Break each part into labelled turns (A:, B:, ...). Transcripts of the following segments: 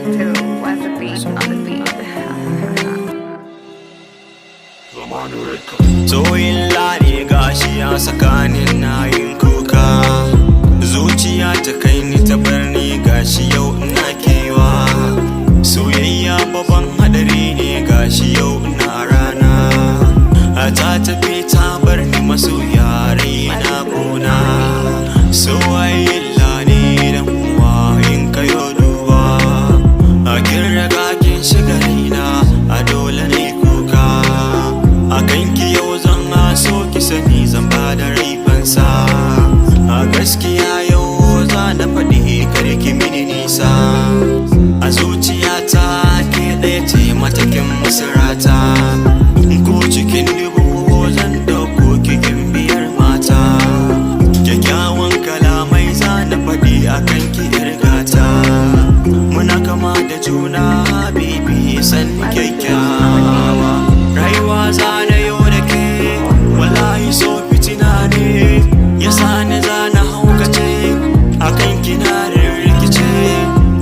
A: to was a beat on the beat.
B: Soyin lare gashi a tsakanin na yin kuka, zuciya ta kai ni ta barni gashi yau ina kewa. Soyayya babban hadari ne gashi yau ina rana, ta tafi ta bar ni masoya rai na gona. Soyayya ne dan uwa in kayo duba, a kin raga kin shiga raina a dole ne kuka. A kanki yau zan so ki sani zan bada rai fansa, a gaskiya yau za na faɗi kar ki mini nisa. A zuciyata ke ɗaya ce matakin masarata, ko cikin dubu zan ɗauko kikin biyar mata. Kyakkyawan kalamai za na faɗi a kanki yar gata, muna kama da juna bibi san kyakkyawa. Rayuwa za na yau da ke wallahi so fitina ne, ya sani za na haukace a kanki na rikice.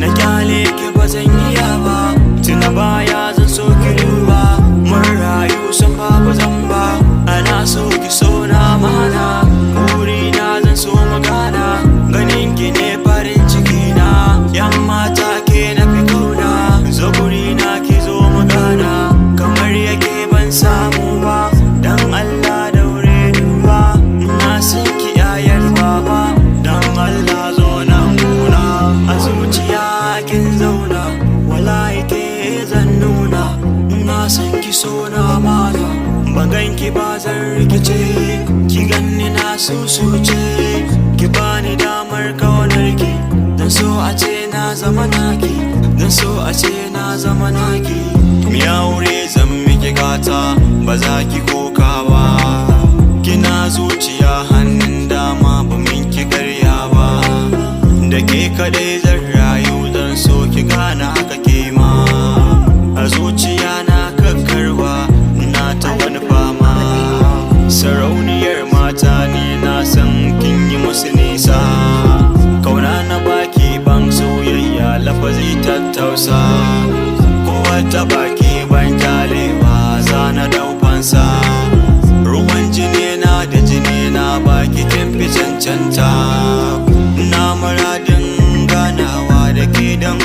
B: Na kyale ki ba zan iya ba, tuna baya zan so ki duba. Mun rayu san babu zamba, ana so ki so na mana. Burina zan so magana, ganin ki ne farin ciki na. Yan mata ke na fi kauna, zo burina ki zo magana. Kamar yake ban samu ba, dan Allah daure duba. Na san ki yayar baba, dan Allah zo nan guna. A zuciya kin zauna, wallahi ke zan nuna. Na san ki so na mana, ban ganki ba zan rikice. Ki ganni na susuce, ki bani damar kaunar ki. Dan so a ce na zama naki, dan so a ce na zama naki. Mi aure zan miki gata, ba za ki koka ba. Kina zuciya hannun dama ba min ki karya ba. Da ke kadai zan rayu, zan so ki gana haka ke ma. A zuciya na kakkarwa, na ta wani fama. Sarauniyar mata ne na san kin yi musu nisa. Kauna na baki ban soyayya lafazi tattausa, ko wata baki ban jalewa za na daufansa. Ruwan jini na da jini na baki kin fi cancanta, na muradin ganawa da ke dan